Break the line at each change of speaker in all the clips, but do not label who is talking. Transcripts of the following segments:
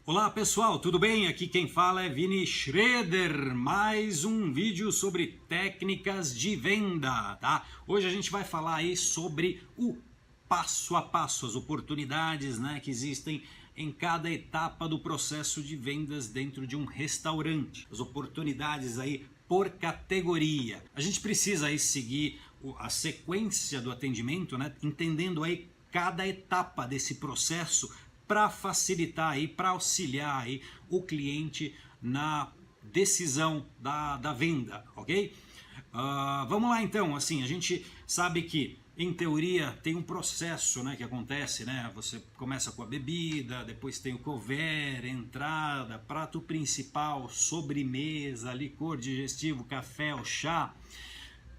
Olá pessoal, tudo bem? Aqui quem fala é Vini Schroeder, mais um vídeo sobre técnicas de venda, tá? Hoje a gente vai falar aí sobre o passo a passo, as oportunidades, né, que existem em cada etapa do processo de vendas dentro de um restaurante. As oportunidades aí por categoria. A gente precisa aí seguir a sequência do atendimento, né, entendendo aí cada etapa desse processo para facilitar aí, para auxiliar aí o cliente na decisão da venda, ok? Vamos lá então, assim, a gente sabe que em teoria tem um processo, né, que acontece, né? Você começa com a bebida, depois tem o couvert, entrada, prato principal, sobremesa, licor digestivo, café ou chá.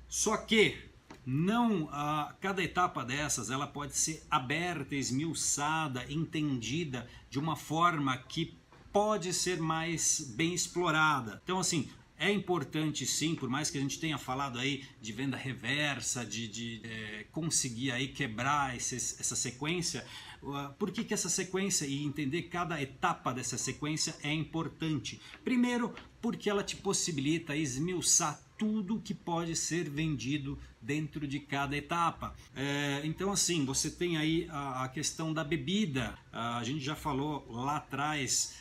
Só que não, cada etapa dessas ela pode ser aberta, esmiuçada, entendida de uma forma que pode ser mais bem explorada. Então assim, é importante sim, por mais que a gente tenha falado aí de venda reversa, de conseguir aí quebrar essa sequência, por que essa sequência e entender cada etapa dessa sequência é importante? Primeiro, porque ela te possibilita esmiuçar tudo que pode ser vendido dentro de cada etapa. Então assim, você tem aí a questão da bebida. A gente já falou lá atrás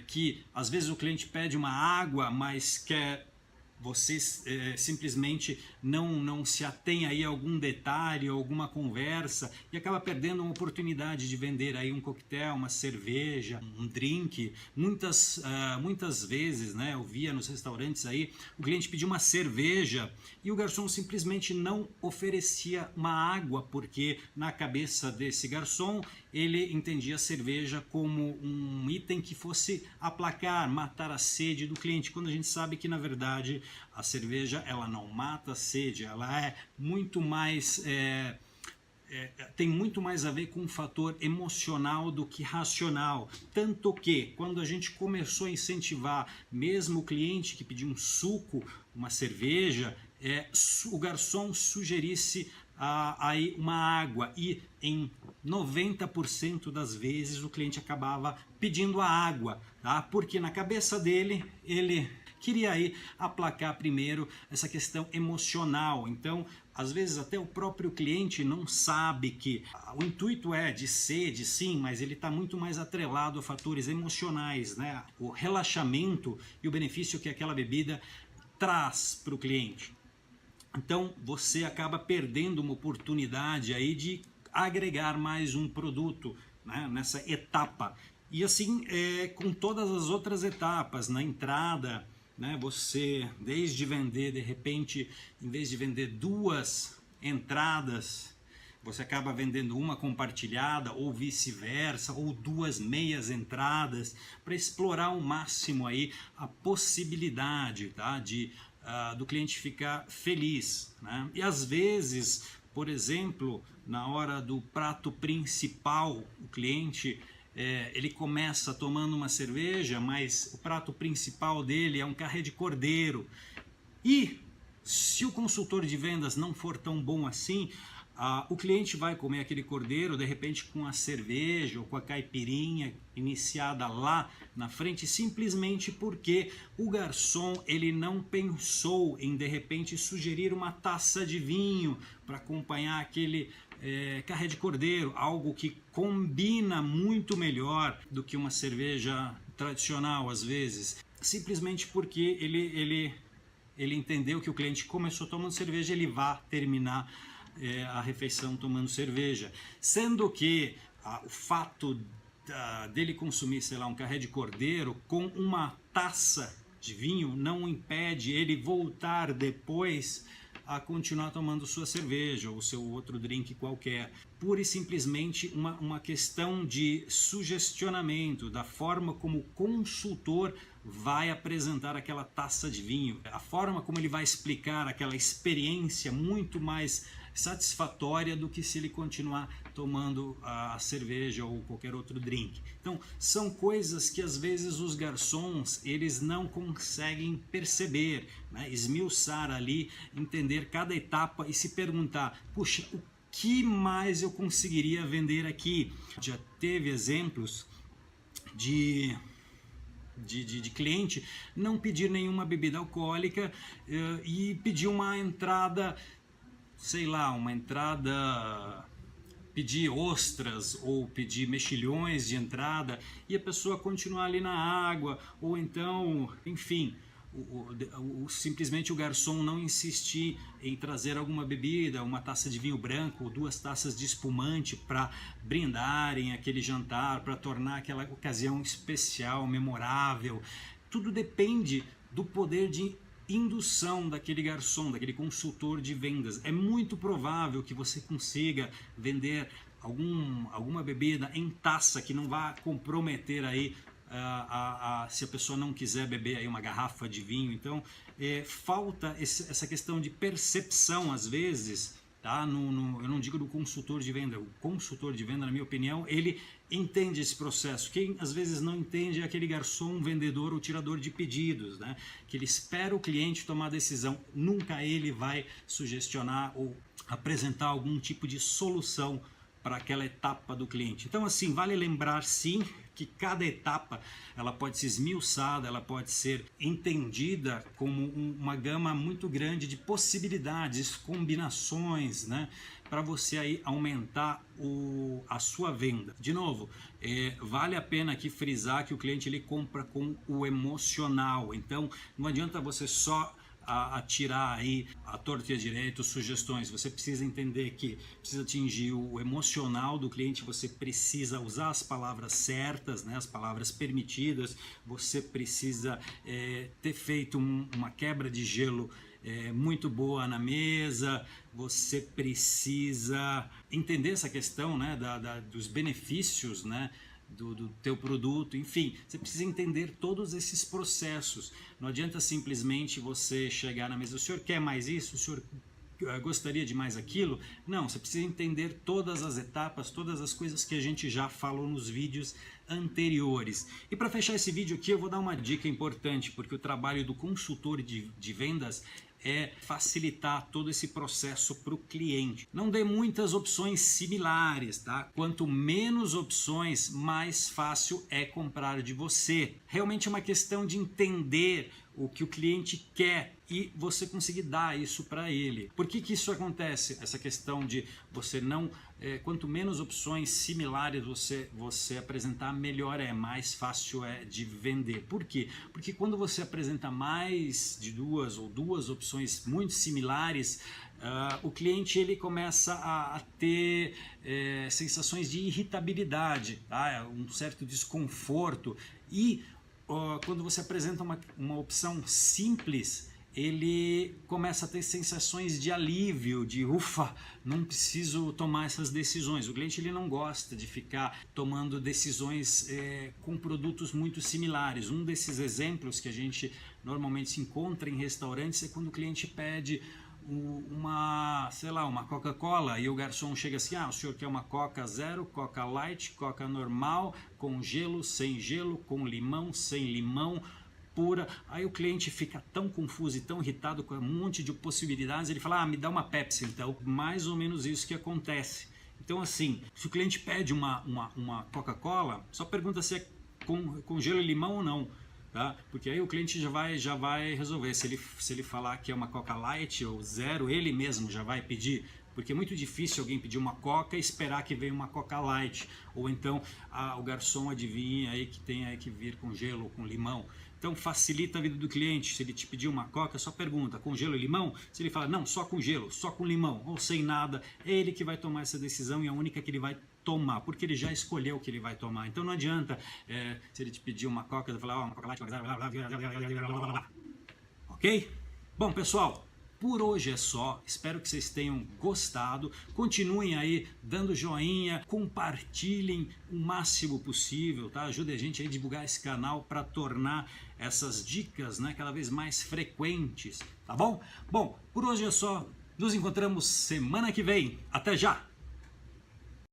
que às vezes o cliente pede uma água, mas quer você simplesmente não se atém aí a algum detalhe, alguma conversa e acaba perdendo uma oportunidade de vender aí um coquetel, uma cerveja, um drink. Muitas vezes, né, eu via nos restaurantes aí, o cliente pedia uma cerveja e o garçom simplesmente não oferecia uma água, porque na cabeça desse garçom ele entendia a cerveja como um item que fosse aplacar, matar a sede do cliente, quando a gente sabe que na verdade a cerveja ela não mata a sede, ela é muito mais tem muito mais a ver com um fator emocional do que racional. Tanto que quando a gente começou a incentivar mesmo o cliente que pedia um suco, uma cerveja, o garçom sugerisse aí uma água, e em 90% das vezes o cliente acabava pedindo a água, tá? Porque na cabeça dele ele queria aí aplacar primeiro essa questão emocional. Então, às vezes até o próprio cliente não sabe que o intuito é de sede, sim, mas ele está muito mais atrelado a fatores emocionais, né? O relaxamento e o benefício que aquela bebida traz para o cliente. Então, você acaba perdendo uma oportunidade aí de agregar mais um produto, né, nessa etapa. E assim, com todas as outras etapas, na entrada, né, você, desde vender, de repente, em vez de vender duas entradas, você acaba vendendo uma compartilhada, ou vice-versa, ou duas meias entradas, para explorar ao máximo aí a possibilidade, tá, do cliente ficar feliz, né? E às vezes, por exemplo, na hora do prato principal, o cliente ele começa tomando uma cerveja, mas o prato principal dele é um carré de cordeiro. E se o consultor de vendas não for tão bom assim, o cliente vai comer aquele cordeiro de repente com a cerveja ou com a caipirinha iniciada lá na frente, simplesmente porque o garçom ele não pensou em de repente sugerir uma taça de vinho para acompanhar aquele carré de cordeiro, algo que combina muito melhor do que uma cerveja tradicional às vezes, simplesmente porque ele entendeu que o cliente começou tomando cerveja, ele vai terminar a refeição tomando cerveja, sendo que o fato dele consumir, sei lá, um carré de cordeiro com uma taça de vinho não impede ele voltar depois a continuar tomando sua cerveja ou seu outro drink qualquer. Pura e simplesmente uma questão de sugestionamento da forma como o consultor vai apresentar aquela taça de vinho, a forma como ele vai explicar aquela experiência muito mais satisfatória do que se ele continuar tomando a cerveja ou qualquer outro drink. Então, são coisas que às vezes os garçons eles não conseguem perceber, né? Esmiuçar ali, entender cada etapa e se perguntar, puxa, o que mais eu conseguiria vender aqui? Já teve exemplos de cliente não pedir nenhuma bebida alcoólica e pedir uma entrada, sei lá, pedir ostras ou pedir mexilhões de entrada e a pessoa continuar ali na água, ou então, enfim, simplesmente o garçom não insistir em trazer alguma bebida, uma taça de vinho branco ou 2 taças de espumante para brindarem aquele jantar, para tornar aquela ocasião especial, memorável. Tudo depende do poder de indução daquele garçom, daquele consultor de vendas. É muito provável que você consiga vender alguma bebida em taça que não vá comprometer aí se a pessoa não quiser beber aí uma garrafa de vinho. Então falta essa questão de percepção às vezes, tá? Eu não digo do consultor de venda. O consultor de venda, na minha opinião, ele entende esse processo. Quem às vezes não entende é aquele garçom, vendedor ou tirador de pedidos, né? Que ele espera o cliente tomar a decisão. Nunca ele vai sugestionar ou apresentar algum tipo de solução para aquela etapa do cliente. Então, assim, vale lembrar sim que cada etapa ela pode ser esmiuçada, ela pode ser entendida como uma gama muito grande de possibilidades, combinações, né, para você aí aumentar a sua venda. De novo, vale a pena aqui frisar que o cliente ele compra com o emocional. Então, não adianta você só a tirar aí a torta e a direito sugestões. Você precisa entender que precisa atingir o emocional do cliente, você precisa usar as palavras certas, né, as palavras permitidas, você precisa ter feito uma quebra de gelo muito boa na mesa, você precisa entender essa questão, né, dos benefícios, né, do teu produto, enfim, você precisa entender todos esses processos. Não adianta simplesmente você chegar na mesa, o senhor quer mais isso, o senhor gostaria de mais aquilo? Não, você precisa entender todas as etapas, todas as coisas que a gente já falou nos vídeos anteriores. E para fechar esse vídeo aqui, eu vou dar uma dica importante, porque o trabalho do consultor de vendas é facilitar todo esse processo para o cliente. Não dê muitas opções similares, tá? Quanto menos opções, mais fácil é comprar de você. Realmente é uma questão de entender o que o cliente quer e você conseguir dar isso para ele. Por que isso acontece? Essa questão de você não... quanto menos opções similares você apresentar, melhor mais fácil é de vender. Por quê? Porque quando você apresenta mais de duas opções muito similares, o cliente ele começa a ter sensações de irritabilidade, tá? Um certo desconforto, e quando você apresenta uma opção simples, ele começa a ter sensações de alívio, de ufa, não preciso tomar essas decisões. O cliente ele não gosta de ficar tomando decisões com produtos muito similares. Um desses exemplos que a gente normalmente se encontra em restaurantes é quando o cliente pede uma Coca-Cola e o garçom chega assim, o senhor quer uma Coca Zero, Coca Light, Coca normal, com gelo, sem gelo, com limão, sem limão, pura. Aí o cliente fica tão confuso e tão irritado com um monte de possibilidades, ele fala, me dá uma Pepsi então. Mais ou menos isso que acontece. Então assim, se o cliente pede uma Coca-Cola, só pergunta se é com gelo e limão ou não. Tá? Porque aí o cliente já vai resolver. Se ele falar que é uma Coca Light ou Zero, ele mesmo já vai pedir. Porque é muito difícil alguém pedir uma Coca e esperar que venha uma Coca Light. Ou então o garçom adivinha aí que tem aí que vir com gelo ou com limão. Então facilita a vida do cliente. Se ele te pedir uma Coca, só pergunta, com gelo e limão? Se ele fala, não, só com gelo, só com limão, ou sem nada, é ele que vai tomar essa decisão e é a única que ele vai tomar, porque ele já escolheu o que ele vai tomar. Então não adianta, se ele te pedir uma Coca, ele falar, uma Coca Light, ok? Bom, pessoal, por hoje é só. Espero que vocês tenham gostado. Continuem aí dando joinha, compartilhem o máximo possível, tá? Ajude a gente a divulgar esse canal para tornar essas dicas, né, cada vez mais frequentes, tá bom? Bom, por hoje é só. Nos encontramos semana que vem. Até já!